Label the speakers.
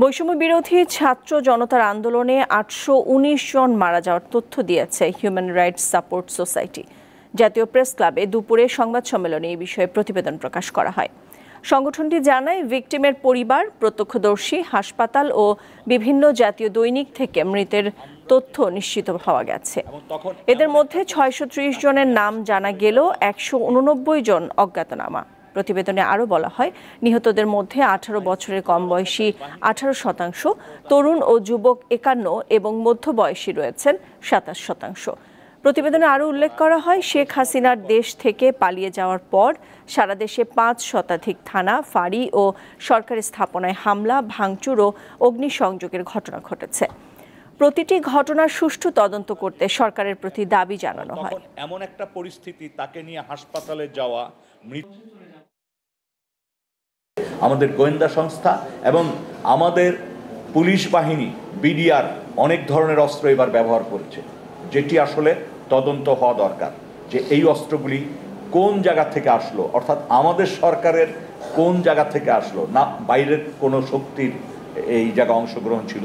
Speaker 1: বৈষম্য বিরোধী ছাত্র জনতার আন্দোলনে ৮১৯ জন মারা যাওয়ার তথ্য দিয়েছে হিউম্যান রাইটস সাপোর্ট সোসাইটি। জাতীয় প্রেস ক্লাবে দুপুরে সংবাদ সম্মেলনে এই বিষয়ে প্রতিবেদন প্রকাশ করা হয়। সংগঠনটি জানায়, ভিকটিমের পরিবার, প্রত্যক্ষদর্শী, হাসপাতাল ও বিভিন্ন জাতীয় দৈনিক থেকে মৃতের তথ্য নিশ্চিত হওয়া গেছে। এদের মধ্যে ৬৩০ জনের নাম জানা গেলেও ১৮৯ জন অজ্ঞাতনামা। প্রতিবেদনে আরও বলা হয়, নিহতদের মধ্যে ১৮ বছরের কম বয়সী ১৮%, তরুণ ও যুবক ৫১ এবং মধ্যবয়সী রয়েছেন ২৭%। প্রতিবেদনে আরও উল্লেখ করা হয়, শেখ হাসিনার দেশ থেকে পালিয়ে যাওয়ার পর সারা দেশে ৫ শতাধিক থানা, ফাঁড়ি ও সরকারি স্থাপনায় হামলা, ভাঙচুর ও অগ্নিসংযোগের ঘটনা ঘটেছে। প্রতিটি ঘটনার সুষ্ঠু তদন্ত করতে সরকারের প্রতি দাবি জানানো হয়।
Speaker 2: এমন একটা পরিস্থিতি, তাকে নিয়ে হাসপাতালে যাওয়া, আমাদের গোয়েন্দা সংস্থা এবং আমাদের পুলিশ বাহিনী, বিডিআর অনেক ধরনের অস্ত্র এবার ব্যবহার করেছে, যেটি আসলে তদন্ত হওয়া দরকার যে এই অস্ত্রগুলি কোন জায়গা থেকে আসলো, অর্থাৎ আমাদের সরকারের কোন জায়গা থেকে আসলো, না বাইরের কোনো শক্তির এই জায়গা অংশগ্রহণ ছিল।